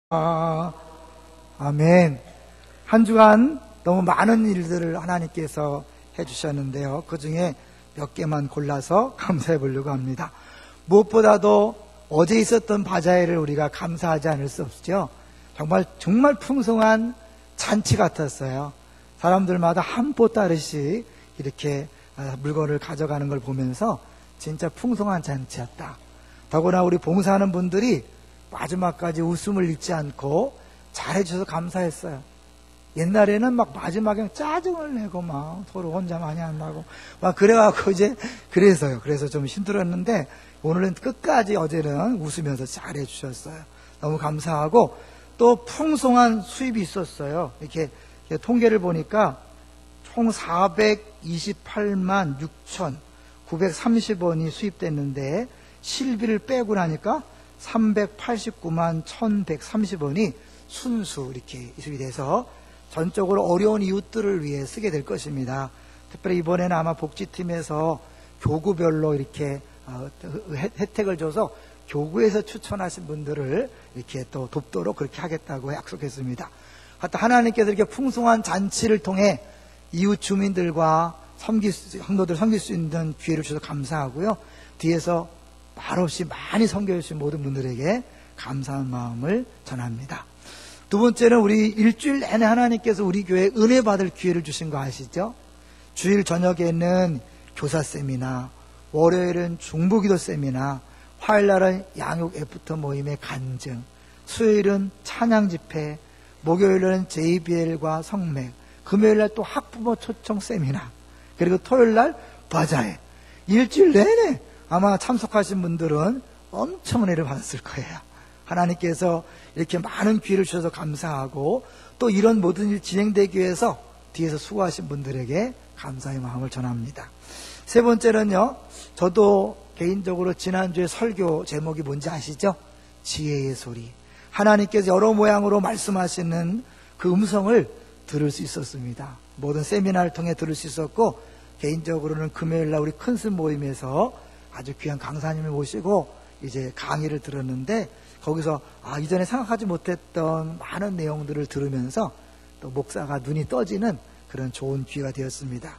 아멘. 한 주간 너무 많은 일들을 하나님께서 해주셨는데요. 그 중에 몇 개만 골라서 감사해 보려고 합니다. 무엇보다도 어제 있었던 바자회를 우리가 감사하지 않을 수 없죠. 정말 풍성한 잔치 같았어요. 사람들마다 한 포 따르씩 이렇게 물건을 가져가는 걸 보면서 진짜 풍성한 잔치였다. 더구나 우리 봉사하는 분들이 마지막까지 웃음을 잃지 않고 잘해주셔서 감사했어요. 옛날에는 막 마지막에 짜증을 내고 막 서로 혼자 많이 안 나고 막 그래갖고 그래서 좀 힘들었는데 오늘은 끝까지 어제는 웃으면서 잘해주셨어요. 너무 감사하고 또 풍성한 수입이 있었어요. 이렇게 통계를 보니까 총 428만 6,930원이 수입됐는데 실비를 빼고 나니까 389만 1,130원이 순수 이렇게 수입이 돼서 전적으로 어려운 이웃들을 위해 쓰게 될 것입니다. 특별히 이번에는 아마 복지팀에서 교구별로 이렇게 혜택을 줘서 교구에서 추천하신 분들을 이렇게 또 돕도록 그렇게 하겠다고 약속했습니다. 하여튼 하나님께서 이렇게 풍성한 잔치를 통해 이웃 주민들과 성도들 섬길 수 있는 기회를 주셔서 감사하고요. 뒤에서 말없이 많이 섬겨주신 모든 분들에게 감사한 마음을 전합니다. 두 번째는 우리 일주일 내내 하나님께서 우리 교회에 은혜 받을 기회를 주신 거 아시죠? 주일 저녁에는 교사 세미나, 월요일은 중보기도 세미나, 화요일날은 양육 애프터 모임의 간증, 수요일은 찬양 집회, 목요일은 JBL과 성맥, 금요일날 또 학부모 초청 세미나, 그리고 토요일날 바자회. 일주일 내내 아마 참석하신 분들은 엄청 은혜를 받았을 거예요. 하나님께서 이렇게 많은 기회를 주셔서 감사하고 또 이런 모든 일 진행되기 위해서 뒤에서 수고하신 분들에게 감사의 마음을 전합니다. 세 번째는요, 저도 개인적으로 지난주에 설교 제목이 뭔지 아시죠? 지혜의 소리. 하나님께서 여러 모양으로 말씀하시는 그 음성을 들을 수 있었습니다. 모든 세미나를 통해 들을 수 있었고, 개인적으로는 금요일날 우리 큰스 모임에서 아주 귀한 강사님을 모시고 이제 강의를 들었는데, 거기서 이전에 생각하지 못했던 많은 내용들을 들으면서 또 목사가 눈이 떠지는 그런 좋은 기회가 되었습니다.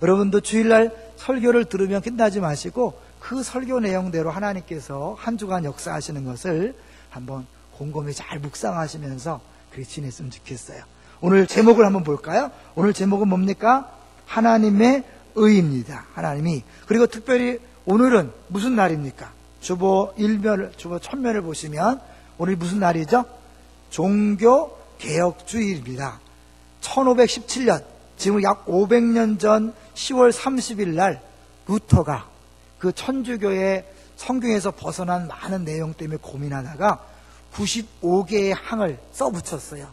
여러분도 주일날 설교를 들으면 끝나지 마시고 그 설교 내용대로 하나님께서 한 주간 역사하시는 것을 한번 곰곰이 잘 묵상하시면서 그렇게 지냈으면 좋겠어요. 오늘 제목을 한번 볼까요? 오늘 제목은 뭡니까? 하나님의 의입니다. 하나님이. 그리고 특별히 오늘은 무슨 날입니까? 주보 1000면을 보시면 오늘 무슨 날이죠? 종교개혁주일입니다. 1517년, 지금 약 500년 전 10월 30일 날 루터가 그 천주교의 성경에서 벗어난 많은 내용 때문에 고민하다가 95개의 항을 써붙였어요.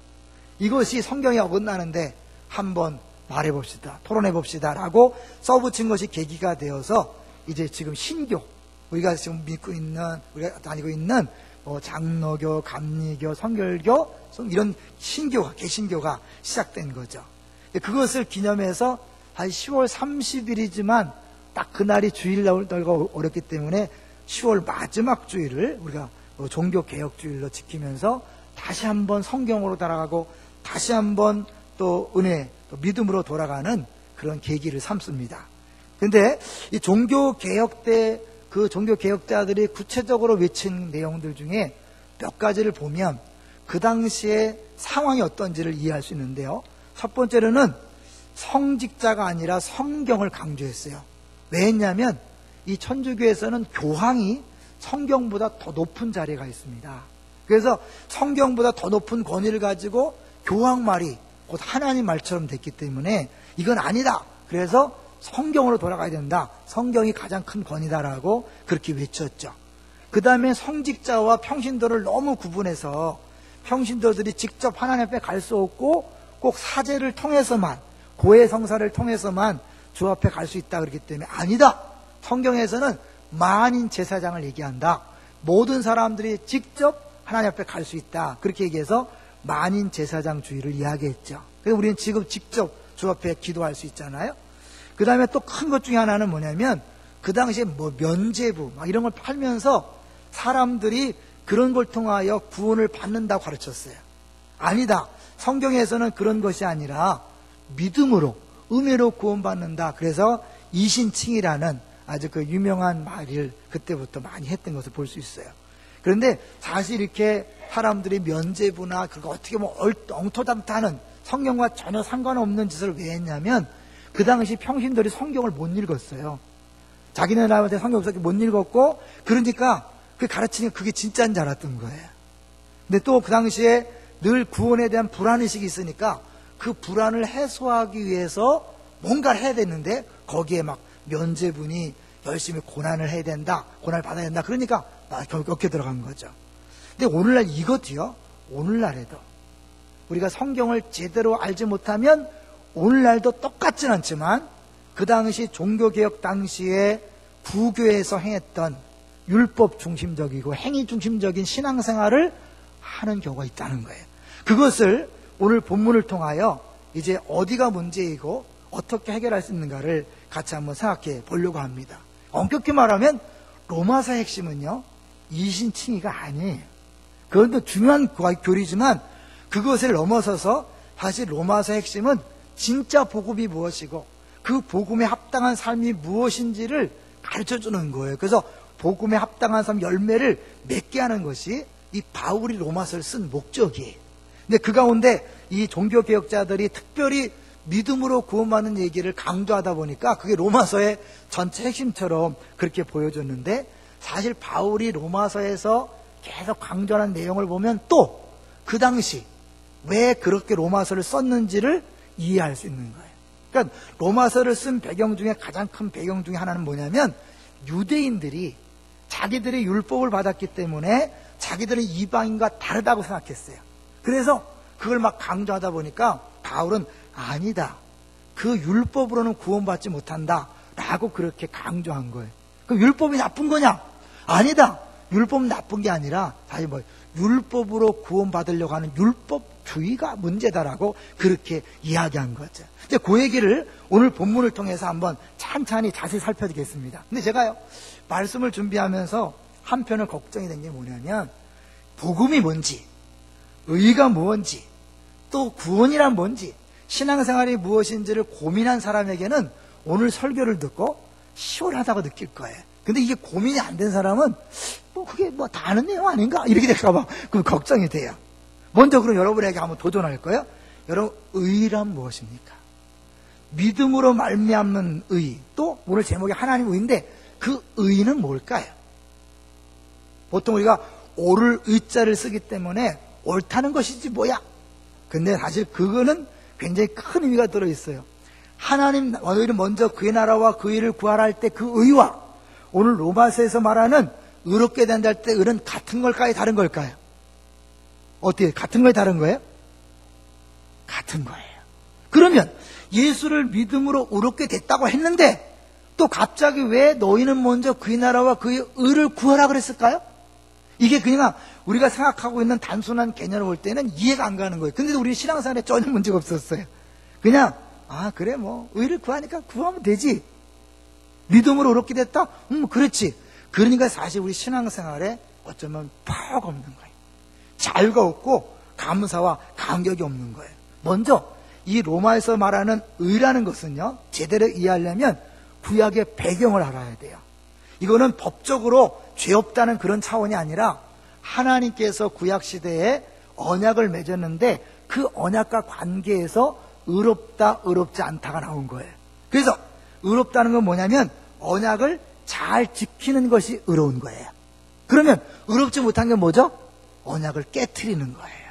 이것이 성경에 어긋나는데 한번 말해봅시다, 토론해봅시다 라고 써붙인 것이 계기가 되어서 이제 지금 신교, 우리가 지금 우리가 다니고 있는 장로교, 감리교, 성결교, 이런 신교가, 개신교가 시작된 거죠. 그것을 기념해서 한 10월 30일이지만 딱 그날이 주일날가 어렵기 때문에 10월 마지막 주일을 우리가 종교개혁주일로 지키면서 다시 한번 성경으로 돌아가고 다시 한번 또 은혜, 또 믿음으로 돌아가는 그런 계기를 삼습니다. 근데 이 종교개혁 때 그 종교개혁자들이 구체적으로 외친 내용들 중에 몇 가지를 보면 그 당시에 상황이 어떤지를 이해할 수 있는데요. 첫 번째로는 성직자가 아니라 성경을 강조했어요. 왜 했냐면 이 천주교에서는 교황이 성경보다 더 높은 자리가 있습니다. 그래서 성경보다 더 높은 권위를 가지고 교황 말이 곧 하나님 말처럼 됐기 때문에 이건 아니다. 그래서 성경으로 돌아가야 된다. 성경이 가장 큰 권위다라고 그렇게 외쳤죠. 그 다음에 성직자와 평신도를 너무 구분해서 평신도들이 직접 하나님 앞에 갈 수 없고 꼭 사제를 통해서만, 고해 성사를 통해서만 주 앞에 갈 수 있다 그렇기 때문에 아니다. 성경에서는 만인 제사장을 얘기한다. 모든 사람들이 직접 하나님 앞에 갈 수 있다. 그렇게 얘기해서 만인 제사장주의를 이야기했죠. 그래서 우리는 지금 직접 주 앞에 기도할 수 있잖아요. 그 다음에 또 큰 것 중에 하나는 뭐냐면 그 당시에 면죄부 이런 걸 팔면서 사람들이 그런 걸 통하여 구원을 받는다고 가르쳤어요. 아니다. 성경에서는 그런 것이 아니라 믿음으로, 은혜로 구원받는다. 그래서 이신칭이라는 아주 그 유명한 말을 그때부터 많이 했던 것을 볼 수 있어요. 그런데 사실 이렇게 사람들이 면죄부나 그거 어떻게 뭐 엉터당타는 성경과 전혀 상관없는 짓을 왜 했냐면 그 당시 평신들이 성경을 못 읽었어요. 자기네들한테 성경 없었기 못 읽었고 그러니까 그 가르치는 그게 진짜인 줄 알았던 거예요. 근데 또 그 당시에 늘 구원에 대한 불안의식이 있으니까 그 불안을 해소하기 위해서 뭔가를 해야 됐는데 거기에 막 면죄분이 열심히 고난을 해야 된다, 고난을 받아야 된다. 그러니까 엮여 들어간 거죠. 근데 오늘날 이것도요, 오늘날에도 우리가 성경을 제대로 알지 못하면 오늘날도 똑같진 않지만 그 당시 종교개혁 당시에 부교에서 행했던 율법 중심적이고 행위 중심적인 신앙생활을 하는 경우가 있다는 거예요. 그것을 오늘 본문을 통하여 이제 어디가 문제이고 어떻게 해결할 수 있는가를 같이 한번 생각해 보려고 합니다. 엄격히 말하면 로마서의 핵심은요, 이신칭의가 아니에요. 그건 또 중요한 교리지만 그것을 넘어서서 사실 로마서의 핵심은 진짜 복음이 무엇이고 그 복음에 합당한 삶이 무엇인지를 가르쳐주는 거예요. 그래서 복음에 합당한 삶 열매를 맺게 하는 것이 이 바울이 로마서를 쓴 목적이에요. 근데 그 가운데 이 종교개혁자들이 특별히 믿음으로 구원받는 얘기를 강조하다 보니까 그게 로마서의 전체 핵심처럼 그렇게 보여줬는데 사실 바울이 로마서에서 계속 강조하는 내용을 보면 또 그 당시 왜 그렇게 로마서를 썼는지를 이해할 수 있는 거예요. 그러니까 로마서를 쓴 배경 중에 가장 큰 배경 중에 하나는 뭐냐면 유대인들이 자기들이 율법을 받았기 때문에 자기들은 이방인과 다르다고 생각했어요. 그래서 그걸 막 강조하다 보니까 바울은 아니다. 그 율법으로는 구원받지 못한다. 라고 그렇게 강조한 거예요. 그 율법이 나쁜 거냐? 아니다. 율법은 나쁜 게 아니라 사실 뭐 율법으로 구원받으려고 하는 율법주의가 문제다라고 그렇게 이야기한 거죠. 이제 그 얘기를 오늘 본문을 통해서 한번 찬찬히 자세히 살펴보겠습니다. 근데 제가요, 말씀을 준비하면서 한편은 걱정이 된 게 뭐냐면 복음이 뭔지, 의가 뭔지, 또 구원이란 뭔지, 신앙생활이 무엇인지를 고민한 사람에게는 오늘 설교를 듣고 시원하다고 느낄 거예요. 근데 이게 고민이 안 된 사람은 그게 다 아는 내용 아닌가? 이렇게 될까봐 그 걱정이 돼요. 먼저 그럼 여러분에게 한번 도전할 거예요. 여러분, 의란 무엇입니까? 믿음으로 말미암는 의, 또 오늘 제목이 하나님 의인데 그 의는 뭘까요? 보통 우리가 옳을 의자를 쓰기 때문에 옳다는 것이지 뭐야? 근데 사실 그거는 굉장히 큰 의미가 들어있어요. 하나님 너희는 먼저 그의 나라와 그 일을 구하라 할 때 그 의와 오늘 로마서에서 말하는 의롭게 된다 할 때 의는 같은 걸까요? 다른 걸까요? 어떻게 같은 거예요? 다른 거예요? 같은 거예요. 그러면 예수를 믿음으로 의롭게 됐다고 했는데 또 갑자기 왜 너희는 먼저 그의 나라와 그의 의를 구하라 그랬을까요? 이게 그냥 우리가 생각하고 있는 단순한 개념을 볼 때는 이해가 안 가는 거예요. 근데 우리 신앙생활에 전혀 문제가 없었어요. 그냥 그래 의를 구하니까 구하면 되지. 믿음으로 의롭게 됐다? 그렇지. 그러니까 사실 우리 신앙생활에 어쩌면 퍽 없는 거예요. 자유가 없고 감사와 감격이 없는 거예요. 먼저 이 로마에서 말하는 의라는 것은요, 제대로 이해하려면 구약의 배경을 알아야 돼요. 이거는 법적으로 죄 없다는 그런 차원이 아니라 하나님께서 구약시대에 언약을 맺었는데 그 언약과 관계에서 의롭다, 의롭지 않다가 나온 거예요. 그래서 의롭다는 건 뭐냐면 언약을 잘 지키는 것이 의로운 거예요. 그러면 의롭지 못한 게 뭐죠? 언약을 깨트리는 거예요.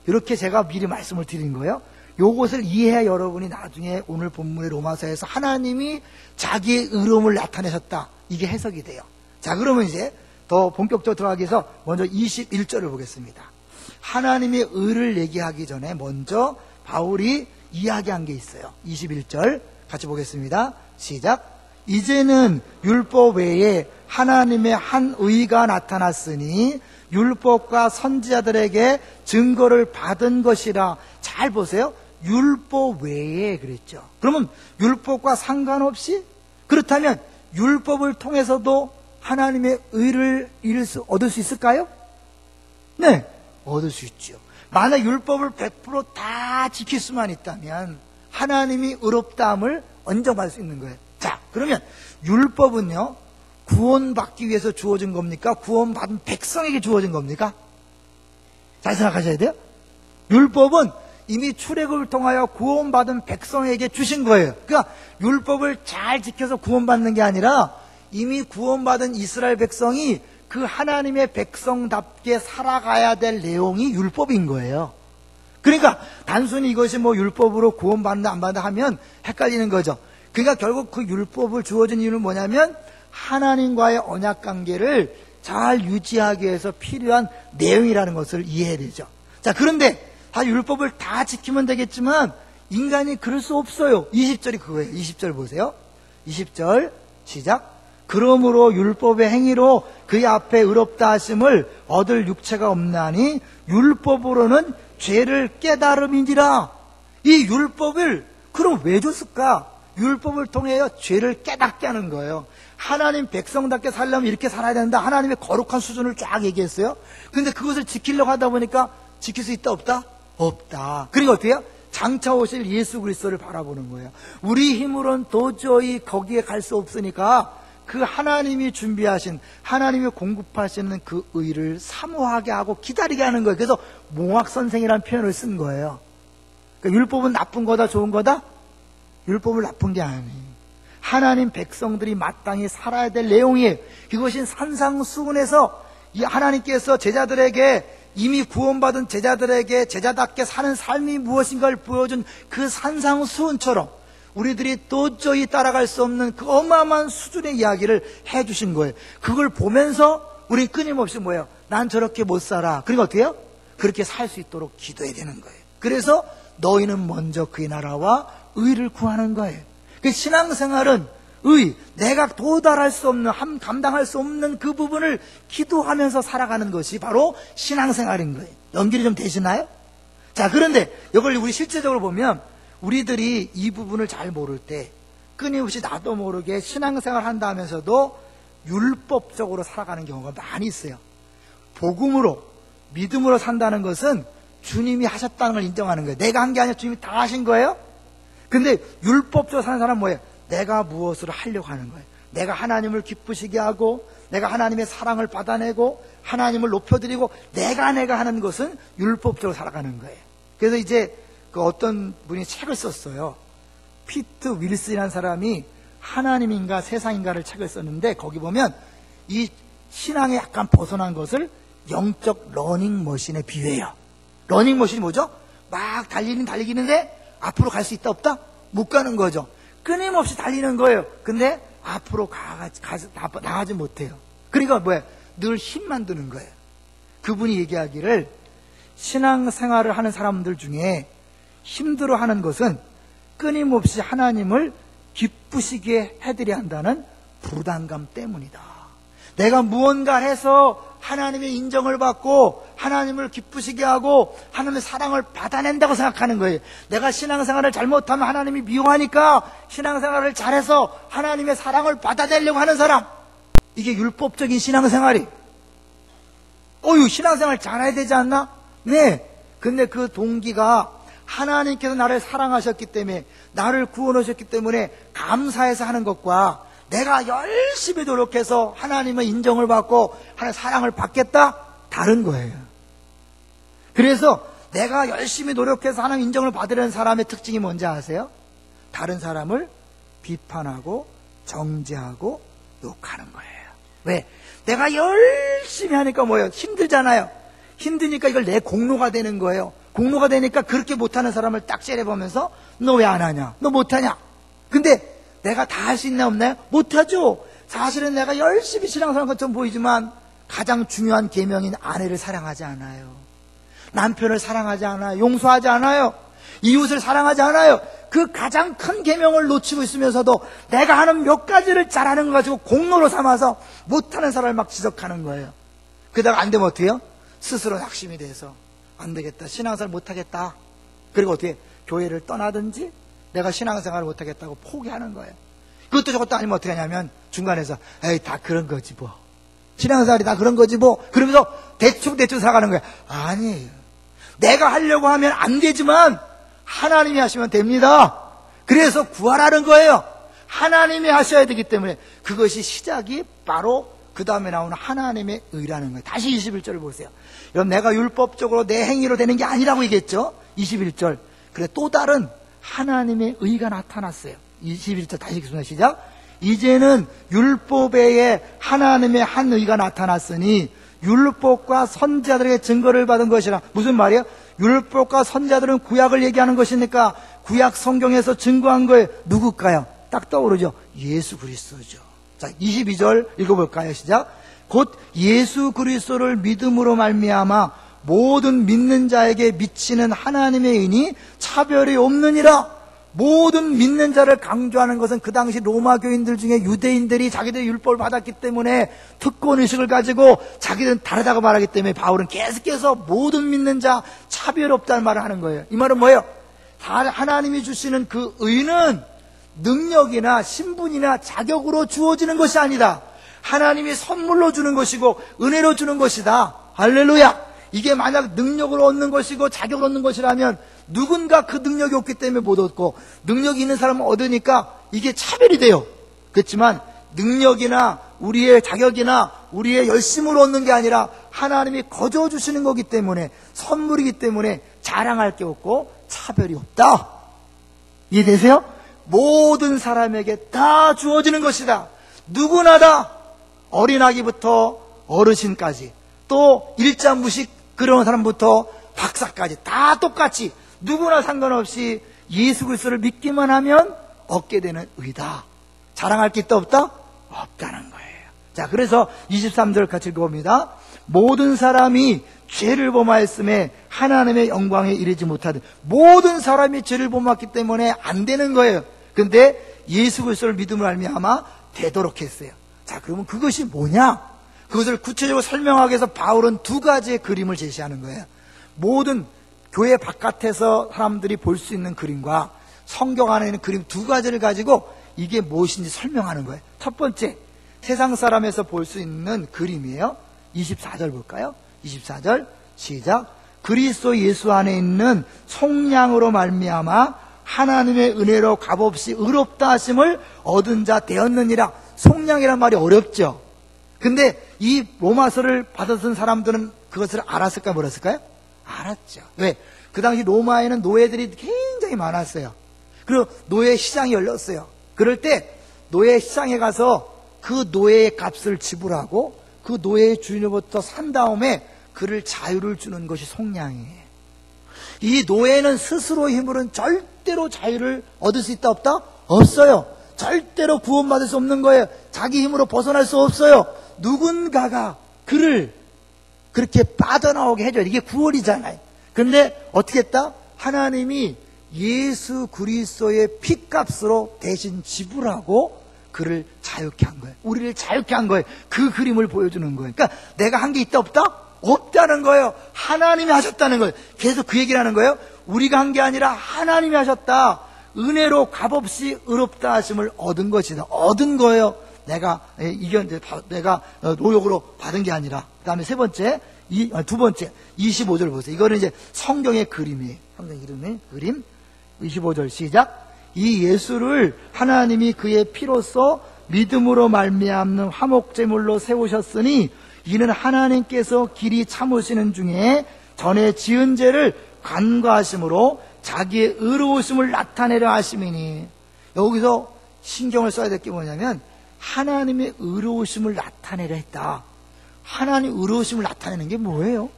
이렇게 제가 미리 말씀을 드린 거예요. 요것을 이해해야 여러분이 나중에 오늘 본문의 로마서에서 하나님이 자기의 의로움을 나타내셨다, 이게 해석이 돼요. 자, 그러면 이제 더 본격적으로 들어가기 위해서 먼저 21절을 보겠습니다. 하나님의 의를 얘기하기 전에 먼저 바울이 이야기한 게 있어요. 21절 같이 보겠습니다. 시작. 이제는 율법 외에 하나님의 한 의가 나타났으니 율법과 선지자들에게 증거를 받은 것이라. 잘 보세요. 율법 외에 그랬죠. 그러면 율법과 상관없이, 그렇다면 율법을 통해서도 하나님의 의를 얻을 수 있을까요? 네, 얻을 수 있죠. 만약 율법을 100%다 지킬 수만 있다면 하나님이 의롭다함을 인정받을 수 있는 거예요. 자, 그러면 율법은요, 구원받기 위해서 주어진 겁니까? 구원받은 백성에게 주어진 겁니까? 잘 생각하셔야 돼요. 율법은 이미 출애굽을 통하여 구원받은 백성에게 주신 거예요. 그러니까 율법을 잘 지켜서 구원받는 게 아니라 이미 구원받은 이스라엘 백성이 그 하나님의 백성답게 살아가야 될 내용이 율법인 거예요. 그러니까 단순히 이것이 뭐 율법으로 구원받는다 안 받는다 하면 헷갈리는 거죠. 그러니까 결국 그 율법을 주어진 이유는 뭐냐면 하나님과의 언약관계를 잘 유지하기 위해서 필요한 내용이라는 것을 이해해야 되죠. 자, 그런데 다 율법을 다 지키면 되겠지만 인간이 그럴 수 없어요. 20절이 그거예요. 20절 보세요. 20절 시작. 그러므로 율법의 행위로 그의 앞에 의롭다 하심을 얻을 육체가 없나니 율법으로는 죄를 깨달음이니라. 이 율법을 그럼 왜 줬을까? 율법을 통해 죄를 깨닫게 하는 거예요. 하나님 백성답게 살려면 이렇게 살아야 된다. 하나님의 거룩한 수준을 쫙 얘기했어요. 근데 그것을 지키려고 하다 보니까 지킬 수 있다 없다? 없다. 그러니까 어떻게 해요? 장차 오실 예수 그리스도를 바라보는 거예요. 우리 힘으로는 도저히 거기에 갈 수 없으니까 그 하나님이 준비하신, 하나님이 공급하시는 그 의를 사모하게 하고 기다리게 하는 거예요. 그래서 몽학선생이라는 표현을 쓴 거예요. 그러니까 율법은 나쁜 거다, 좋은 거다? 율법을 나쁜 게 아니에요. 하나님 백성들이 마땅히 살아야 될 내용이에요. 그것이 산상수훈에서 이 하나님께서 제자들에게, 이미 구원받은 제자들에게 제자답게 사는 삶이 무엇인가를 보여준 그 산상수훈처럼 우리들이 도저히 따라갈 수 없는 그 어마어마한 수준의 이야기를 해주신 거예요. 그걸 보면서 우리 끊임없이 뭐예요? 난 저렇게 못 살아. 그러니까 어떻게 해요? 그렇게 살 수 있도록 기도해야 되는 거예요. 그래서 너희는 먼저 그의 나라와 의를 구하는 거예요. 그 신앙생활은 의, 내가 도달할 수 없는, 감당할 수 없는 그 부분을 기도하면서 살아가는 것이 바로 신앙생활인 거예요. 연결이 좀 되시나요? 자, 그런데 이걸 우리 실제적으로 보면 우리들이 이 부분을 잘 모를 때 끊임없이 나도 모르게 신앙생활 한다 하면서도 율법적으로 살아가는 경우가 많이 있어요. 복음으로, 믿음으로 산다는 것은 주님이 하셨다는 걸 인정하는 거예요. 내가 한 게 아니라 주님이 다 하신 거예요. 근데 율법적으로 사는 사람은 뭐예요? 내가 무엇을 하려고 하는 거예요. 내가 하나님을 기쁘시게 하고, 내가 하나님의 사랑을 받아내고, 하나님을 높여드리고, 내가 하는 것은 율법적으로 살아가는 거예요. 그래서 이제 그 어떤 분이 책을 썼어요. 피트 윌슨이라는 사람이 하나님인가 세상인가를 책을 썼는데, 거기 보면 이 신앙에 약간 벗어난 것을 영적 러닝머신에 비유해요. 러닝머신이 뭐죠? 막 달리기는데 앞으로 갈 수 있다 없다? 못 가는 거죠. 끊임없이 달리는 거예요. 근데 앞으로 나가지 못해요. 그러니까 뭐예요? 늘 힘만 드는 거예요. 그분이 얘기하기를 신앙생활을 하는 사람들 중에 힘들어하는 것은 끊임없이 하나님을 기쁘시게 해드려야 한다는 부담감 때문이다. 내가 무언가 해서 하나님의 인정을 받고 하나님을 기쁘시게 하고 하나님의 사랑을 받아낸다고 생각하는 거예요. 내가 신앙생활을 잘못하면 하나님이 미워하니까 신앙생활을 잘해서 하나님의 사랑을 받아내려고 하는 사람, 이게 율법적인 신앙생활이. 신앙생활 잘해야 되지 않나? 네. 근데 그 동기가 하나님께서 나를 사랑하셨기 때문에, 나를 구원하셨기 때문에 감사해서 하는 것과 내가 열심히 노력해서 하나님의 인정을 받고 하나님의 사랑을 받겠다? 다른 거예요. 그래서 내가 열심히 노력해서 하나님 인정을 받으려는 사람의 특징이 뭔지 아세요? 다른 사람을 비판하고 정죄하고 욕하는 거예요. 왜? 내가 열심히 하니까 뭐예요? 힘들잖아요. 힘드니까 이걸 내 공로가 되는 거예요. 공로가 되니까 그렇게 못하는 사람을 딱 째려보면서 너 왜 안 하냐? 너 못하냐? 근데 내가 다 할 수 있나 없나요? 못하죠. 사실은 내가 열심히 신앙생활한 것처럼 보이지만 가장 중요한 계명인 아내를 사랑하지 않아요. 남편을 사랑하지 않아요. 용서하지 않아요. 이웃을 사랑하지 않아요. 그 가장 큰 계명을 놓치고 있으면서도 내가 하는 몇 가지를 잘하는 거 가지고 공로로 삼아서 못하는 사람을 막 지적하는 거예요. 그러다가 안 되면 어떻게 해요? 스스로 낙심이 돼서 안 되겠다, 신앙생활 못하겠다. 그리고 어떻게 교회를 떠나든지 내가 신앙생활을 못하겠다고 포기하는 거예요. 그것도 저것도 아니면 어떻게 하냐면 중간에서 에이 다 그런 거지 뭐, 신앙생활이 다 그런 거지 뭐. 그러면서 대충 살아가는 거야. 아니에요. 내가 하려고 하면 안 되지만 하나님이 하시면 됩니다. 그래서 구하라는 거예요. 하나님이 하셔야 되기 때문에 그것이 시작이 바로 그 다음에 나오는 하나님의 의라는 거예요. 다시 21절을 보세요. 여러분, 내가 율법적으로 내 행위로 되는 게 아니라고 얘기했죠. 21절. 그래, 또 다른 하나님의 의가 나타났어요. 21절 다시 읽겠습니다. 시작. 이제는 율법 외에 하나님의 한 의가 나타났으니 율법과 선지자들에게 증거를 받은 것이라. 무슨 말이에요? 율법과 선지자들은 구약을 얘기하는 것이니까 구약 성경에서 증거한 거예요. 누굴까요? 딱 떠오르죠. 예수 그리스도죠. 자, 22절 읽어볼까요? 시작. 곧 예수 그리스도를 믿음으로 말미암아 모든 믿는 자에게 미치는 하나님의 은이 차별이 없느니라. 모든 믿는 자를 강조하는 것은 그 당시 로마 교인들 중에 유대인들이 자기들이 율법을 받았기 때문에 특권의식을 가지고 자기들은 다르다고 말하기 때문에 바울은 계속해서 모든 믿는 자 차별 없다는 말을 하는 거예요. 이 말은 뭐예요? 하나님이 주시는 그 의는 능력이나 신분이나 자격으로 주어지는 것이 아니다. 하나님이 선물로 주는 것이고 은혜로 주는 것이다. 할렐루야. 이게 만약 능력으로 얻는 것이고 자격으로 얻는 것이라면 누군가 그 능력이 없기 때문에 못 얻고 능력이 있는 사람은 얻으니까 이게 차별이 돼요. 그렇지만 능력이나 우리의 자격이나 우리의 열심으로 얻는 게 아니라 하나님이 거저 주시는 거기 때문에 선물이기 때문에 자랑할 게 없고 차별이 없다. 이해되세요? 모든 사람에게 다 주어지는 것이다. 누구나 다 어린아기부터 어르신까지 또 일자무식 그런 사람부터 박사까지 다 똑같이 누구나 상관없이 예수 그리스도를 믿기만 하면 얻게 되는 의다. 자랑할 게 있다 없다? 없다는 거예요. 자, 그래서 23절 같이 읽어봅니다. 모든 사람이 죄를 범하였음에 하나님의 영광에 이르지 못하듯. 모든 사람이 죄를 범했기 때문에 안 되는 거예요. 근데 예수 그리스도를 믿음으로 말미암아 되도록 했어요. 자, 그러면 그것이 뭐냐? 그것을 구체적으로 설명하기 위해서 바울은 두 가지의 그림을 제시하는 거예요. 모든 교회 바깥에서 사람들이 볼 수 있는 그림과 성경 안에 있는 그림 두 가지를 가지고 이게 무엇인지 설명하는 거예요. 첫 번째, 세상 사람에서 볼 수 있는 그림이에요. 24절 볼까요? 24절 시작. 그리스도 예수 안에 있는 속량으로 말미암아 하나님의 은혜로 값없이 의롭다 하심을 얻은 자 되었느니라. 속량이란 말이 어렵죠. 근데 이 로마서를 받았던 사람들은 그것을 알았을까 몰랐을까요? 알았죠. 왜? 그 당시 로마에는 노예들이 굉장히 많았어요. 그리고 노예 시장이 열렸어요. 그럴 때 노예 시장에 가서 그 노예의 값을 지불하고 그 노예의 주인으로부터 산 다음에 그를 자유를 주는 것이 속량이에요. 이 노예는 스스로 힘으로는 절대로 자유를 얻을 수 있다 없다? 없어요. 절대로 구원받을 수 없는 거예요. 자기 힘으로 벗어날 수 없어요. 누군가가 그를 그렇게 빠져나오게 해줘야 돼. 이게 구원이잖아요. 근데 어떻게 했다? 하나님이 예수 그리스도의 피값으로 대신 지불하고 그를 자유케 한 거예요. 우리를 자유케 한 거예요. 그 그림을 보여주는 거예요. 그러니까 내가 한 게 있다 없다? 없다는 거예요. 하나님이 하셨다는 거예요. 계속 그 얘기를 하는 거예요. 우리가 한 게 아니라 하나님이 하셨다. 은혜로 값없이 의롭다 하심을 얻은 것이다. 얻은 거예요. 내가 내가 노력으로 받은 게 아니라. 그 다음에 두 번째 25절 보세요. 이거는 이제 성경의 그림이에요. 성경 이름의 그림. 25절 시작. 이 예수를 하나님이 그의 피로써 믿음으로 말미암는 화목제물로 세우셨으니 이는 하나님께서 길이 참으시는 중에 전에 지은 죄를 간과하심으로 자기의 의로우심을 나타내려 하심이니. 여기서 신경을 써야 될 게 뭐냐면 하나님의 의로우심을 나타내려 했다. 하나님 의로우심을 나타내는 게 뭐예요?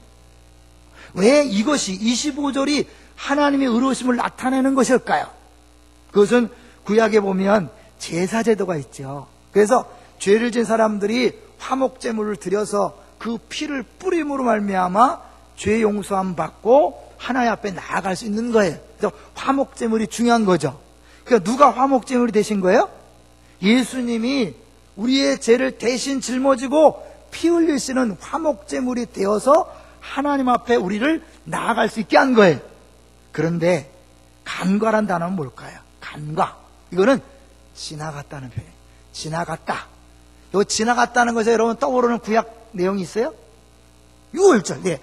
왜 이것이 25절이 하나님의 의로우심을 나타내는 것일까요? 그것은 구약에 보면 제사제도가 있죠. 그래서 죄를 지은 사람들이 화목제물을 드려서 그 피를 뿌림으로 말미암아 죄 용서함 받고 하나님 앞에 나아갈 수 있는 거예요. 그래서 화목제물이 중요한 거죠. 그러니까 누가 화목제물이 되신 거예요? 예수님이 우리의 죄를 대신 짊어지고 피 흘리시는 화목제물이 되어서 하나님 앞에 우리를 나아갈 수 있게 한 거예요. 그런데 간과란 단어는 뭘까요? 간과. 이거는 지나갔다는 표현이에요. 지나갔다. 요 지나갔다는 것에 여러분 떠오르는 구약 내용이 있어요? 유월절. 네.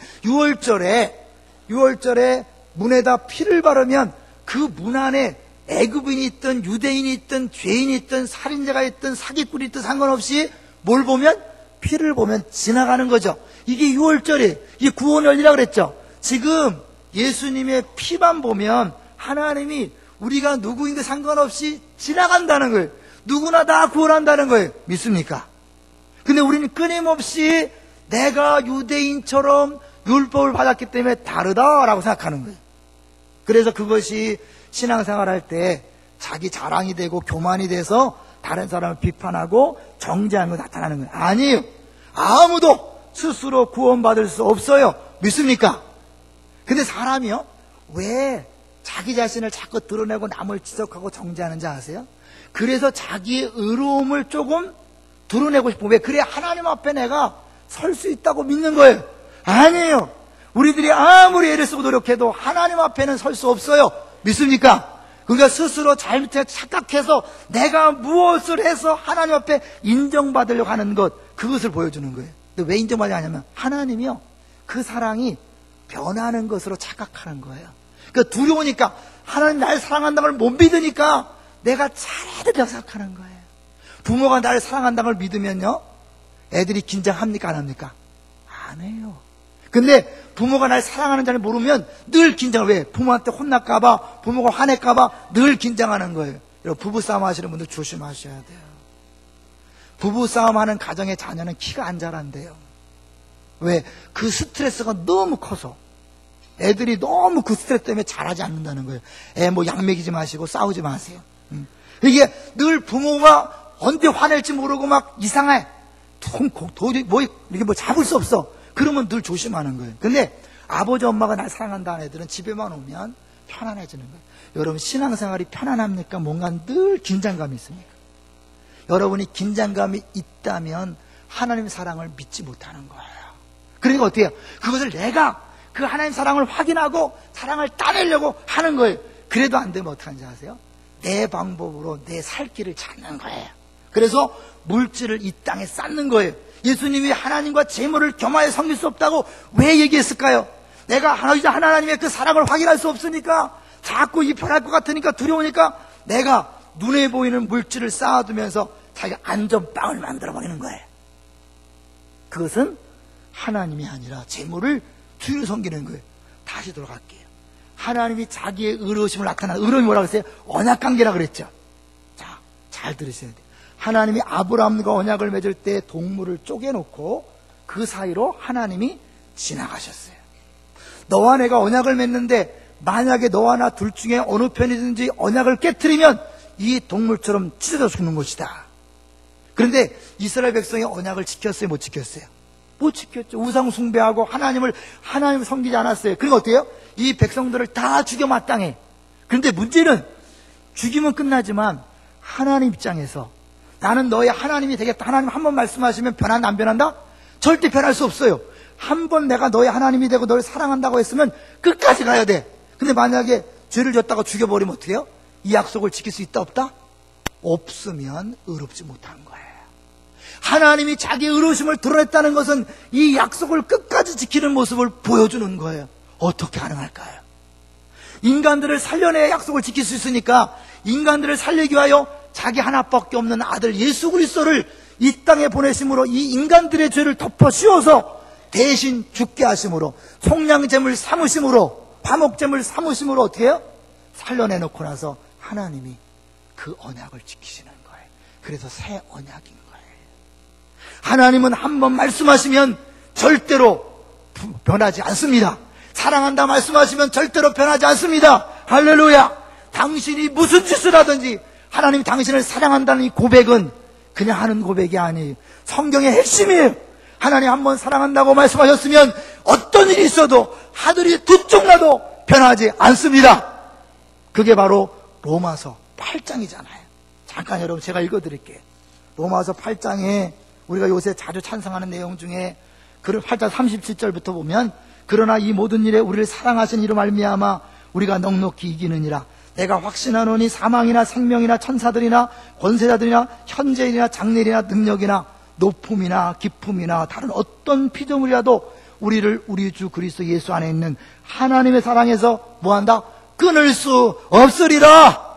유월절에 문에다 피를 바르면 그 문 안에 애굽인이 있든 유대인이 있든 죄인이 있든 살인자가 있든 사기꾼이 있든 상관없이 뭘 보면? 피를 보면 지나가는 거죠. 이게 유월절이에요. 이게 구원절이라고 그랬죠. 지금 예수님의 피만 보면 하나님이 우리가 누구인가 상관없이 지나간다는 거예요. 누구나 다 구원한다는 거예요. 믿습니까? 근데 우리는 끊임없이 내가 유대인처럼 율법을 받았기 때문에 다르다라고 생각하는 거예요. 그래서 그것이 신앙생활 할 때 자기 자랑이 되고 교만이 돼서 다른 사람을 비판하고 정죄하는 거 나타나는 거예요. 아니에요. 아무도 스스로 구원받을 수 없어요. 믿습니까? 근데 사람이요, 왜 자기 자신을 자꾸 드러내고 남을 지적하고 정죄하는지 아세요? 그래서 자기의 의로움을 조금 드러내고 싶어. 왜? 그래 하나님 앞에 내가 설 수 있다고 믿는 거예요. 아니에요. 우리들이 아무리 애를 쓰고 노력해도 하나님 앞에는 설 수 없어요. 믿습니까? 그러니까 스스로 잘못해 착각해서 내가 무엇을 해서 하나님 앞에 인정받으려고 하는 것, 그것을 보여주는 거예요. 근데 왜 인정받지 않냐면 하나님이요, 그 사랑이 변하는 것으로 착각하는 거예요. 그러니까 두려우니까, 하나님 나를 사랑한다는 걸 못 믿으니까 내가 잘해야 된다고 생각하는 거예요. 부모가 나를 사랑한다는 걸 믿으면요, 애들이 긴장합니까? 안 합니까? 안 해요. 근데 부모가 날 사랑하는 줄 모르면 늘 긴장을. 왜? 부모한테 혼날까봐, 부모가 화낼까봐 늘 긴장하는 거예요. 여러분, 부부싸움 하시는 분들 조심하셔야 돼요. 부부싸움 하는 가정의 자녀는 키가 안 자란대요. 왜? 그 스트레스가 너무 커서. 애들이 너무 그 스트레스 때문에 잘하지 않는다는 거예요. 애 뭐 약 먹이지 마시고 싸우지 마세요. 이게 늘 부모가 언제 화낼지 모르고 막 이상해. 도저히 이렇게 뭐 잡을 수 없어. 그러면 늘 조심하는 거예요. 근데 아버지 엄마가 날 사랑한다는 애들은 집에만 오면 편안해지는 거예요. 여러분, 신앙생활이 편안합니까? 뭔가 늘 긴장감이 있습니까? 여러분이 긴장감이 있다면 하나님의 사랑을 믿지 못하는 거예요. 그러니까 어떻게 해요? 그것을 내가 그 하나님 사랑을 확인하고 사랑을 따내려고 하는 거예요. 그래도 안 되면 어떡하는지 아세요? 내 방법으로 내 살 길을 찾는 거예요. 그래서 물질을 이 땅에 쌓는 거예요. 예수님이 하나님과 재물을 겸하여 섬길 수 없다고 왜 얘기했을까요? 내가 하나님의 그 사랑을 확인할 수 없으니까, 자꾸 이 변할 것 같으니까 두려우니까 내가 눈에 보이는 물질을 쌓아두면서 자기가 안전빵을 만들어버리는 거예요. 그것은 하나님이 아니라 재물을 주를 섬기는 거예요. 다시 돌아갈게요. 하나님이 자기의 의로우심을 나타나는, 의로움이 뭐라고 했어요? 언약관계라고 그랬죠. 자, 잘 들으셔야 돼요. 하나님이 아브라함과 언약을 맺을 때 동물을 쪼개놓고 그 사이로 하나님이 지나가셨어요. 너와 내가 언약을 맺는데 만약에 너와 나 둘 중에 어느 편이든지 언약을 깨트리면 이 동물처럼 찢어져 죽는 것이다. 그런데 이스라엘 백성이 언약을 지켰어요? 못 지켰어요? 못 지켰죠. 우상 숭배하고 하나님을 섬기지 않았어요. 그러니까 어때요? 이 백성들을 다 죽여 마땅해. 그런데 문제는 죽이면 끝나지만 하나님 입장에서 나는 너의 하나님이 되겠다. 하나님 한 번 말씀하시면 변한다, 안 변한다? 절대 변할 수 없어요. 한 번 내가 너의 하나님이 되고 너를 사랑한다고 했으면 끝까지 가야 돼. 근데 만약에 죄를 졌다가 죽여버리면 어떻게 해요? 이 약속을 지킬 수 있다, 없다? 없으면 의롭지 못한 거예요. 하나님이 자기의 의로우심을 드러냈다는 것은 이 약속을 끝까지 지키는 모습을 보여주는 거예요. 어떻게 가능할까요? 인간들을 살려내야 약속을 지킬 수 있으니까 인간들을 살리기 위하여 자기 하나밖에 없는 아들 예수 그리스도를 이 땅에 보내심으로 이 인간들의 죄를 덮어 씌워서 대신 죽게 하심으로, 속량제물 삼으심으로, 화목제물 삼으심으로 어떻게 해요? 살려내놓고 나서 하나님이 그 언약을 지키시는 거예요. 그래서 새 언약인 거예요. 하나님은 한 번 말씀하시면 절대로 변하지 않습니다. 사랑한다 말씀하시면 절대로 변하지 않습니다. 할렐루야. 당신이 무슨 짓을 하든지 하나님이 당신을 사랑한다는 이 고백은 그냥 하는 고백이 아니에요. 성경의 핵심이에요. 하나님 한 번 사랑한다고 말씀하셨으면 어떤 일이 있어도 하늘이 두 쪽 나도 변하지 않습니다. 그게 바로 로마서 8장이잖아요. 잠깐 여러분 제가 읽어드릴게요. 로마서 8장에 우리가 요새 자주 찬성하는 내용 중에 그 8장 37절부터 보면, 그러나 이 모든 일에 우리를 사랑하신 이로 말미암아 우리가 넉넉히 이기느니라. 내가 확신하노니 사망이나 생명이나 천사들이나 권세자들이나 현재일이나 장래일이나 능력이나 높음이나 깊음이나 다른 어떤 피조물이라도 우리를 우리 주 그리스도 예수 안에 있는 하나님의 사랑에서 뭐한다? 끊을 수 없으리라.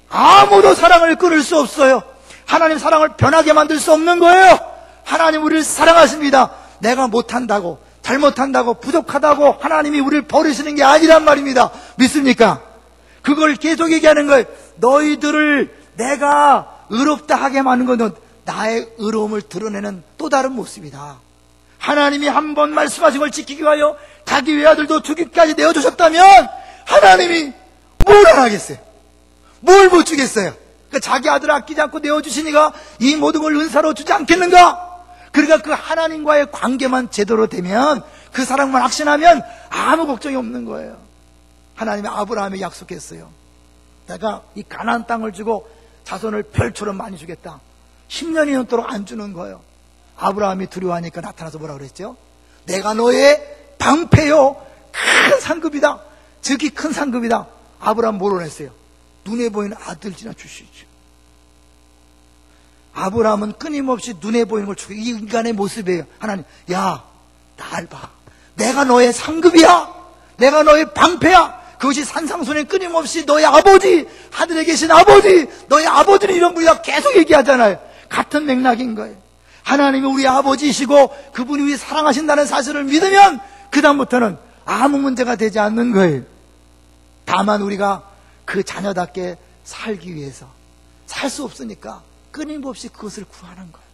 아무도 사랑을 끊을 수 없어요. 하나님 사랑을 변하게 만들 수 없는 거예요. 하나님 우리를 사랑하십니다. 내가 못한다고, 잘못한다고, 부족하다고 하나님이 우리를 버리시는 게 아니란 말입니다. 믿습니까? 그걸 계속 얘기하는 거예요. 너희들을 내가 의롭다 하게 만든 것은 나의 의로움을 드러내는 또 다른 모습이다. 하나님이 한 번 말씀하신 걸 지키기 위하여 자기 외아들도 주기까지 내어주셨다면 하나님이 뭘 안 하겠어요? 뭘 못 주겠어요? 그러니까 자기 아들을 아끼지 않고 내어주시니까 이 모든 걸 은사로 주지 않겠는가? 그러니까 그 하나님과의 관계만 제대로 되면, 그 사랑만 확신하면 아무 걱정이 없는 거예요. 하나님이 아브라함에게 약속했어요. 내가 이 가나안 땅을 주고 자손을 별처럼 많이 주겠다. 10년이 넘도록 안 주는 거예요. 아브라함이 두려워하니까 나타나서 뭐라 그랬죠? 내가 너의 방패요, 큰 상급이다. 즉이 큰 상급이다. 아브라함 뭐로 했어요? 눈에 보이는 아들이나 주시죠. 아브라함은 끊임없이 눈에 보이는 걸 주고, 이 인간의 모습이에요. 하나님, 야, 날 봐. 내가 너의 상급이야. 내가 너의 방패야. 그것이 산상순에 끊임없이 너의 아버지, 하늘에 계신 아버지, 너의 아버지는 이런 분이다 계속 얘기하잖아요. 같은 맥락인 거예요. 하나님이 우리 아버지이시고 그분이 우리 사랑하신다는 사실을 믿으면 그 다음부터는 아무 문제가 되지 않는 거예요. 다만 우리가 그 자녀답게 살기 위해서 살 수 없으니까 끊임없이 그것을 구하는 거예요.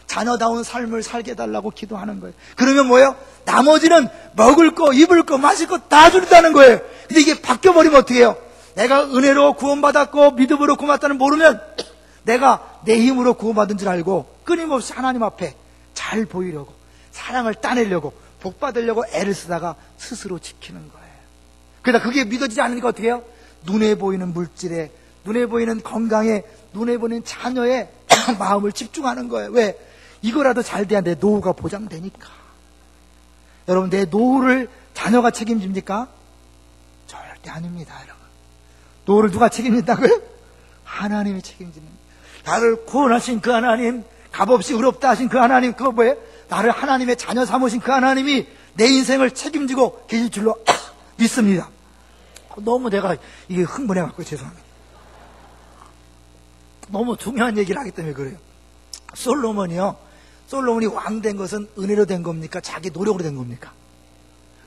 자녀다운 삶을 살게 해달라고 기도하는 거예요. 그러면 뭐예요? 나머지는 먹을 거, 입을 거, 마실 거 다 준다는 거예요. 근데 이게 바뀌어버리면 어떻게 해요? 내가 은혜로 구원받았고 믿음으로 구원받았다는 모르면 내가 내 힘으로 구원받은 줄 알고 끊임없이 하나님 앞에 잘 보이려고, 사랑을 따내려고, 복 받으려고 애를 쓰다가 스스로 지키는 거예요. 그러다 그게 믿어지지 않으니까 어떻게 해요? 눈에 보이는 물질에, 눈에 보이는 건강에, 눈에 보이는 자녀에 마음을 집중하는 거예요. 왜? 이거라도 잘 돼야 내 노후가 보장되니까. 여러분, 내 노후를 자녀가 책임집니까? 절대 아닙니다, 여러분. 노후를 누가 책임진다고요? 하나님이 책임지는 거예요. 나를 구원하신 그 하나님, 값없이 의롭다 하신 그 하나님, 그거 뭐예요? 나를 하나님의 자녀 삼으신 그 하나님이 내 인생을 책임지고 계실 줄로 믿습니다. 너무 내가 이게 흥분해갖고 죄송합니다. 너무 중요한 얘기를 하기 때문에 그래요. 솔로몬이 왕 된 것은 은혜로 된 겁니까? 자기 노력으로 된 겁니까?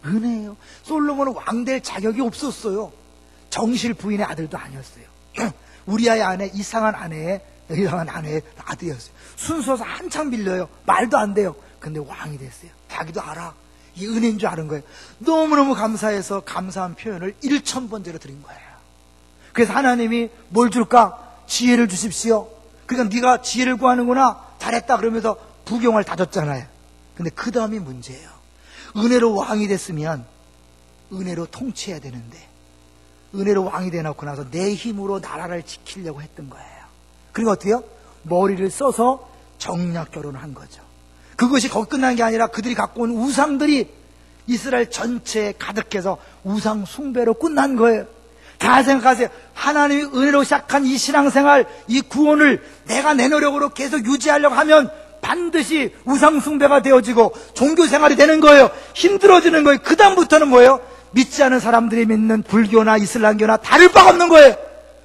은혜예요. 솔로몬은 왕 될 자격이 없었어요. 정실 부인의 아들도 아니었어요. 우리아의 아내, 이상한 아내의 아들이었어요. 순서서 한참 밀려요. 말도 안 돼요. 근데 왕이 됐어요. 자기도 알아. 이 은혜인 줄 아는 거예요. 너무너무 감사해서 감사한 표현을 1000번째로 드린 거예요. 그래서 하나님이 뭘 줄까? 지혜를 주십시오. 그러니까 네가 지혜를 구하는구나, 잘했다 그러면서 부경을 다 줬잖아요. 근데 그 다음이 문제예요. 은혜로 왕이 됐으면 은혜로 통치해야 되는데, 은혜로 왕이 되놓고 나서 내 힘으로 나라를 지키려고 했던 거예요. 그리고 어떻게 해요? 머리를 써서 정략 결혼을 한 거죠. 그것이 거기 끝난 게 아니라 그들이 갖고 온 우상들이 이스라엘 전체에 가득해서 우상 숭배로 끝난 거예요. 잘 생각하세요. 하나님이 은혜로 시작한 이 신앙생활, 이 구원을 내가 내 노력으로 계속 유지하려고 하면 반드시 우상 숭배가 되어지고 종교생활이 되는 거예요. 힘들어지는 거예요. 그 다음부터는 뭐예요? 믿지 않은 사람들이 믿는 불교나 이슬람교나 다를 바가 없는 거예요.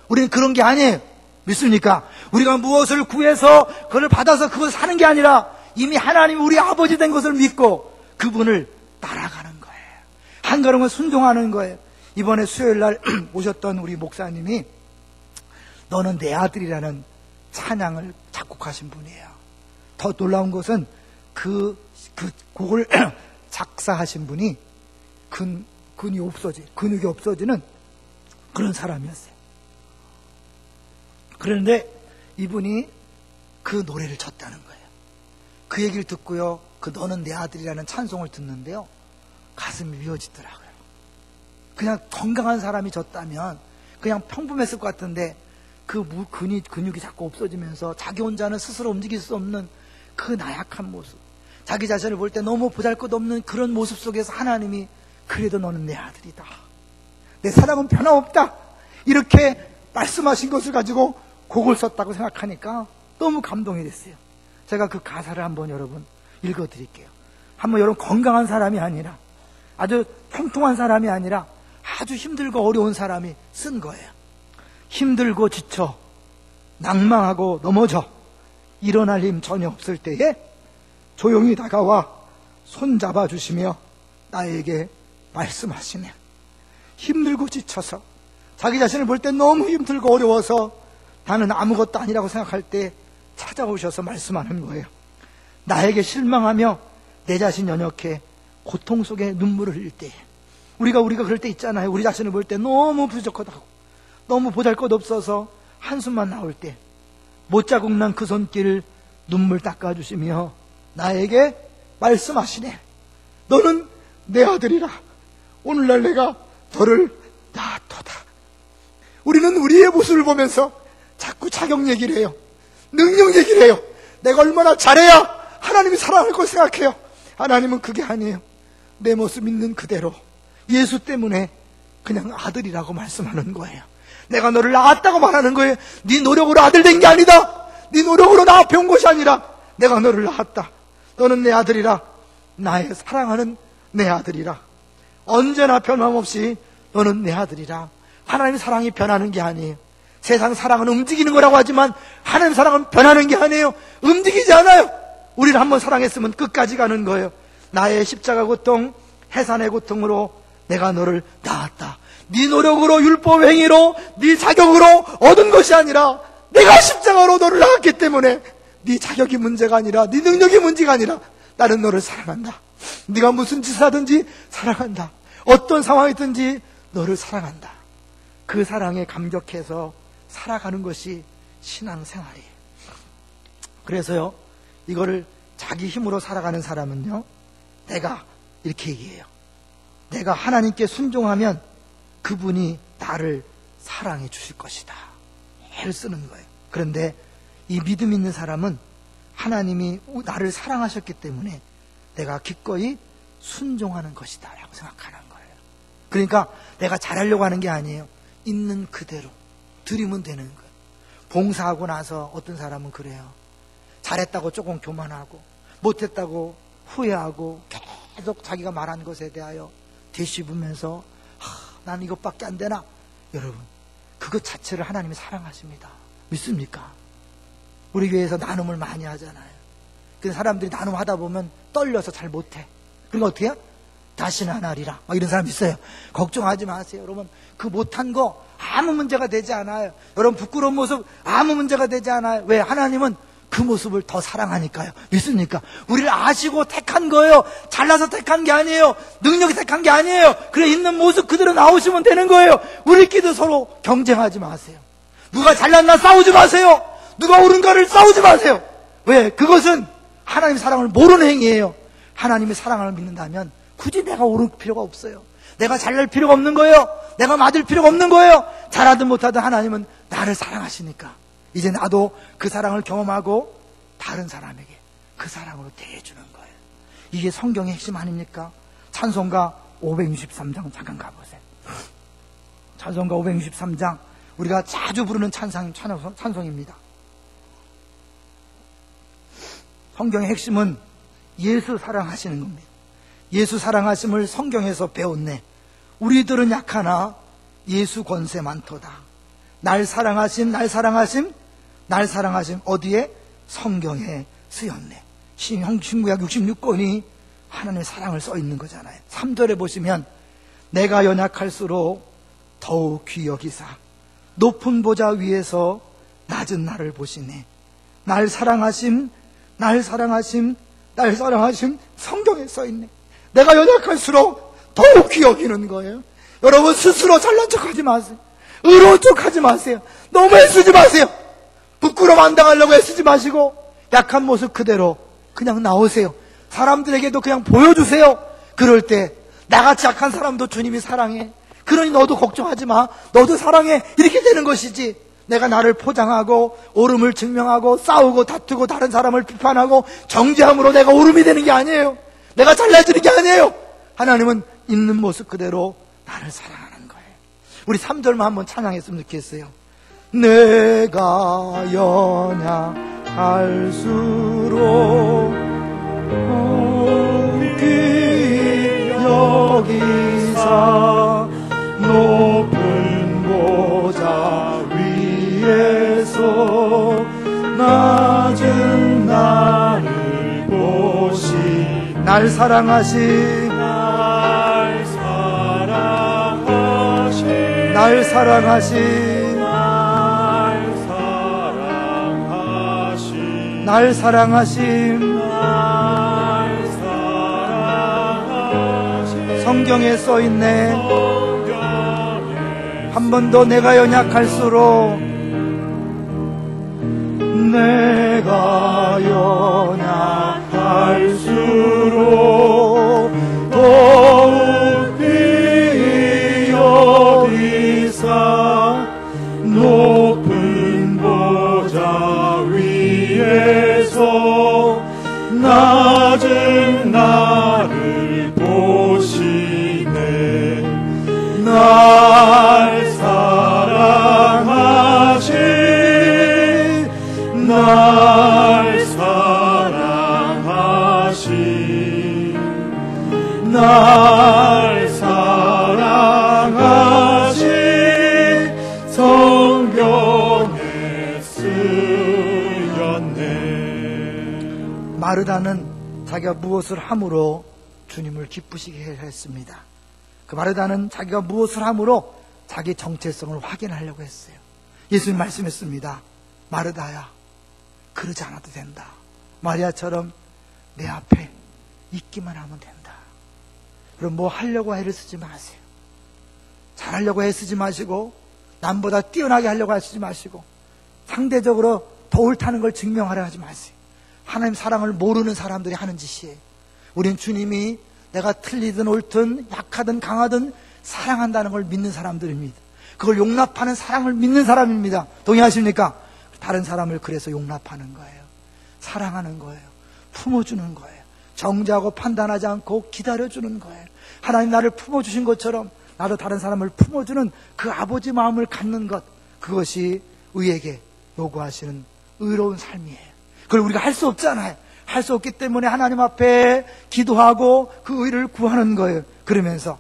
우리는 그런 게 아니에요. 믿습니까? 우리가 무엇을 구해서 그걸 받아서 그걸 사는 게 아니라 이미 하나님이 우리 아버지 된 것을 믿고 그분을 따라가는 거예요. 한 걸음을 순종하는 거예요. 이번에 수요일날 오셨던 우리 목사님이 너는 내 아들이라는 찬양을 작곡하신 분이에요. 더 놀라운 것은 그 곡을 작사하신 분이 근육이 없어지는 그런 사람이었어요. 그런데 이분이 그 노래를 쳤다는 거예요. 그 얘기를 듣고요, 그 너는 내 아들이라는 찬송을 듣는데요, 가슴이 미어지더라고요. 그냥 건강한 사람이 졌다면 그냥 평범했을 것 같은데 그 근육이 자꾸 없어지면서 자기 혼자는 스스로 움직일 수 없는 그 나약한 모습, 자기 자신을 볼 때 너무 보잘것없는 그런 모습 속에서 하나님이 그래도 너는 내 아들이다, 내 사랑은 변함없다, 이렇게 말씀하신 것을 가지고 곡을 썼다고 생각하니까 너무 감동이 됐어요. 제가 그 가사를 한번 여러분 읽어드릴게요. 한번 여러분 건강한 사람이 아니라, 아주 통통한 사람이 아니라 아주 힘들고 어려운 사람이 쓴 거예요. 힘들고 지쳐 낭망하고 넘어져 일어날 힘 전혀 없을 때에 조용히 다가와 손잡아 주시며 나에게 말씀하시네. 힘들고 지쳐서 자기 자신을 볼 때 너무 힘들고 어려워서 나는 아무것도 아니라고 생각할 때 찾아오셔서 말씀하는 거예요. 나에게 실망하며 내 자신 연약해 고통 속에 눈물을 흘릴 때, 우리가 그럴 때 있잖아요. 우리 자신을 볼 때 너무 부족하다고, 너무 보잘것없어서 한숨만 나올 때 못자국 난 그 손길을 눈물 닦아주시며 나에게 말씀하시네. 너는 내 아들이라. 오늘날 내가 너를 낳았도다. 우리는 우리의 모습을 보면서 자꾸 자격 얘기를 해요. 능력 얘기를 해요. 내가 얼마나 잘해야 하나님이 사랑할 걸 생각해요. 하나님은 그게 아니에요. 내 모습 있는 그대로 예수 때문에 그냥 아들이라고 말씀하는 거예요. 내가 너를 낳았다고 말하는 거예요. 네 노력으로 아들 된 게 아니다. 네 노력으로 나 앞에 온 것이 아니라 내가 너를 낳았다. 너는 내 아들이라. 나의 사랑하는 내 아들이라. 언제나 변함없이 너는 내 아들이라. 하나님의 사랑이 변하는 게 아니에요. 세상 사랑은 움직이는 거라고 하지만 하나님의 사랑은 변하는 게 아니에요. 움직이지 않아요. 우리를 한번 사랑했으면 끝까지 가는 거예요. 나의 십자가 고통, 해산의 고통으로 내가 너를 낳았다. 네 노력으로, 율법 행위로, 네 자격으로 얻은 것이 아니라 내가 십자가로 너를 낳았기 때문에 네 자격이 문제가 아니라, 네 능력이 문제가 아니라 나는 너를 사랑한다. 네가 무슨 짓을 하든지 사랑한다. 어떤 상황이든지 너를 사랑한다. 그 사랑에 감격해서 살아가는 것이 신앙생활이에요. 그래서요, 이거를 자기 힘으로 살아가는 사람은요, 내가 이렇게 얘기해요. 내가 하나님께 순종하면 그분이 나를 사랑해 주실 것이다. 애를 쓰는 거예요. 그런데 이 믿음 있는 사람은 하나님이 나를 사랑하셨기 때문에 내가 기꺼이 순종하는 것이다 라고 생각하는 거예요. 그러니까 내가 잘하려고 하는 게 아니에요. 있는 그대로 드리면 되는 거예요. 봉사하고 나서 어떤 사람은 그래요. 잘했다고 조금 교만하고 못했다고 후회하고 계속 자기가 말한 것에 대하여 되씹으면서 난 이것밖에 안 되나? 여러분, 그것 자체를 하나님이 사랑하십니다. 믿습니까? 우리 교회에서 나눔을 많이 하잖아요. 근데 사람들이 나눔하다 보면 떨려서 잘 못해. 그러니까 어떻게 해요? 다시는 안 하리라. 막 이런 사람 있어요. 걱정하지 마세요. 여러분, 그 못한 거 아무 문제가 되지 않아요. 여러분, 부끄러운 모습 아무 문제가 되지 않아요. 왜? 하나님은 그 모습을 더 사랑하니까요. 믿습니까? 우리를 아시고 택한 거예요. 잘나서 택한 게 아니에요. 능력이 택한 게 아니에요. 그래, 있는 모습 그대로 나오시면 되는 거예요. 우리끼리 서로 경쟁하지 마세요. 누가 잘났나 싸우지 마세요. 누가 옳은가를 싸우지 마세요. 왜? 그것은 하나님의 사랑을 모르는 행위예요. 하나님의 사랑을 믿는다면 굳이 내가 옳을 필요가 없어요. 내가 잘날 필요가 없는 거예요. 내가 맞을 필요가 없는 거예요. 잘하든 못하든 하나님은 나를 사랑하시니까 이제 나도 그 사랑을 경험하고 다른 사람에게 그 사랑으로 대해주는 거예요. 이게 성경의 핵심 아닙니까? 찬송가 563장 잠깐 가보세요. 찬송가 563장 우리가 자주 부르는 찬송입니다. 성경의 핵심은 예수 사랑하시는 겁니다. 예수 사랑하심을 성경에서 배웠네. 우리들은 약하나 예수 권세 많도다. 날 사랑하심 어디에? 성경에 쓰였네. 신구약 66권이 하나님의 사랑을 써 있는 거잖아요. 3절에 보시면 내가 연약할수록 더욱 귀히 여기사 높은 보좌 위에서 낮은 나를 보시네. 날 사랑하심 성경에 써 있네. 내가 연약할수록 더욱 귀히 여기는 거예요. 여러분, 스스로 잘난 척하지 마세요. 의로운 척하지 마세요. 너무 애쓰지 마세요. 부끄러움 안 당하려고 애쓰지 마시고 약한 모습 그대로 그냥 나오세요. 사람들에게도 그냥 보여주세요. 그럴 때 나같이 약한 사람도 주님이 사랑해. 그러니 너도 걱정하지 마. 너도 사랑해. 이렇게 되는 것이지. 내가 나를 포장하고 옳음을 증명하고 싸우고 다투고 다른 사람을 비판하고 정죄함으로 내가 옳음이 되는 게 아니에요. 내가 잘나지는 게 아니에요. 하나님은 있는 모습 그대로 나를 사랑하는 거예요. 우리 3절만 한번 찬양했으면 좋겠어요. 내가 연약할수록 갈수록 높이 여기사 높은 보좌 위에서 낮은 나를 보시 날 사랑하신 날 사랑하신 날 사랑하심 성경에 써있네. 한 번 더 내가 연약할수록 내가 연약할수록 더욱이 여기사 높은 보좌 위에서 낮은 나를 보시네. 날 사랑하신 날 사랑하신 날 사랑하신 성경에 쓰였네. 마르다는 자기가 무엇을 함으로 주님을 기쁘시게 했습니다. 그 마르다는 자기가 무엇을 함으로 자기 정체성을 확인하려고 했어요. 예수님 말씀했습니다. 마르다야, 그러지 않아도 된다. 마리아처럼 내 앞에 있기만 하면 된다. 그럼 뭐 하려고 애를 쓰지 마세요. 잘하려고 애쓰지 마시고 남보다 뛰어나게 하려고 애쓰지 마시고 상대적으로 더 옳다는 걸 증명하려 하지 마세요. 하나님 사랑을 모르는 사람들이 하는 짓이에요. 우린 주님이 내가 틀리든 옳든 약하든 강하든 사랑한다는 걸 믿는 사람들입니다. 그걸 용납하는 사랑을 믿는 사람입니다. 동의하십니까? 다른 사람을 그래서 용납하는 거예요. 사랑하는 거예요. 품어주는 거예요. 정죄하고 판단하지 않고 기다려주는 거예요. 하나님 나를 품어주신 것처럼 나도 다른 사람을 품어주는 그 아버지 마음을 갖는 것, 그것이 우리에게 요구하시는 의로운 삶이에요. 그걸 우리가 할 수 없잖아요. 할 수 없기 때문에 하나님 앞에 기도하고 그 의를 구하는 거예요. 그러면서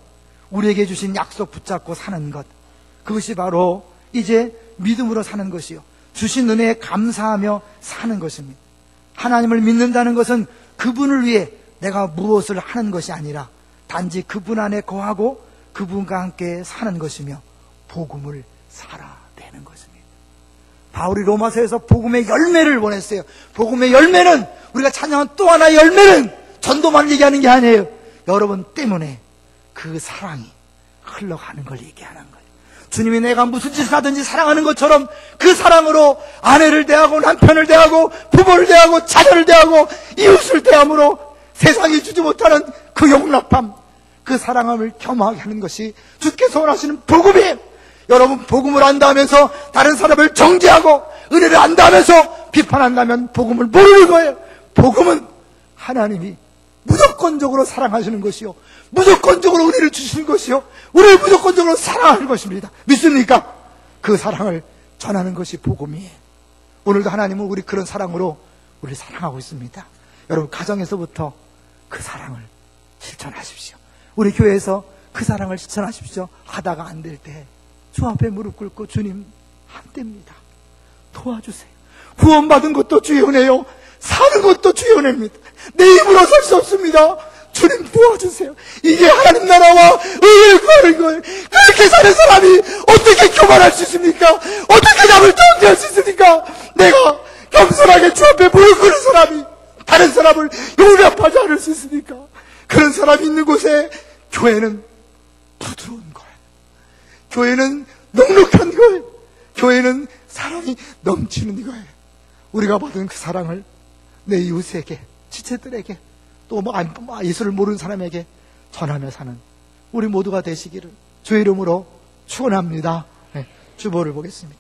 우리에게 주신 약속 붙잡고 사는 것, 그것이 바로 이제 믿음으로 사는 것이요, 주신 은혜에 감사하며 사는 것입니다. 하나님을 믿는다는 것은 그분을 위해 내가 무엇을 하는 것이 아니라 단지 그분 안에 거하고 그분과 함께 사는 것이며 복음을 살아내는 것입니다. 바울이 로마서에서 복음의 열매를 원했어요. 복음의 열매는, 우리가 찬양한 또 하나의 열매는 전도만 얘기하는 게 아니에요. 여러분 때문에 그 사랑이 흘러가는 걸 얘기하는 거예요. 주님이 내가 무슨 짓을 하든지 사랑하는 것처럼 그 사랑으로 아내를 대하고 남편을 대하고 부모를 대하고 자녀를 대하고 이웃을 대함으로 세상이 주지 못하는 그 용납함, 그 사랑함을 겸하게 하는 것이 주께서 원하시는 복음이에요. 여러분, 복음을 안다면서 다른 사람을 정죄하고 은혜를 안다면서 비판한다면 복음을 모르는 거예요. 복음은 하나님이 무조건적으로 사랑하시는 것이요, 무조건적으로 은혜를 주시는 것이요, 우리를 무조건적으로 사랑하는 것입니다. 믿습니까? 그 사랑을 전하는 것이 복음이에요. 오늘도 하나님은 우리 그런 사랑으로 우리를 사랑하고 있습니다. 여러분, 가정에서부터 그 사랑을 실천하십시오. 우리 교회에서 그 사랑을 실천하십시오. 하다가 안 될 때 주 앞에 무릎 꿇고 주님, 안 됩니다. 도와주세요. 구원받은 것도 주의 은혜요, 사는 것도 주의 은혜입니다. 내 힘으로 살 수 없습니다. 주님 도와주세요. 이게 하나님 나라와 의를 구하는 거예요. 그렇게 사는 사람이 어떻게 교만할 수 있습니까? 어떻게 남을 정죄할 수 있습니까? 내가 겸손하게 주 앞에 무릎 꿇는 사람이 다른 사람을 용납하지 않을 수 있습니까? 그런 사람이 있는 곳에 교회는 부드러운 거예요. 교회는 넉넉한 거예요. 교회는 사랑이 넘치는 거예요. 우리가 받은 그 사랑을 내 이웃에게, 지체들에게, 또 예수를 모르는 사람에게 전하며 사는 우리 모두가 되시기를 주의 이름으로 축원합니다. 네, 주보를 보겠습니다.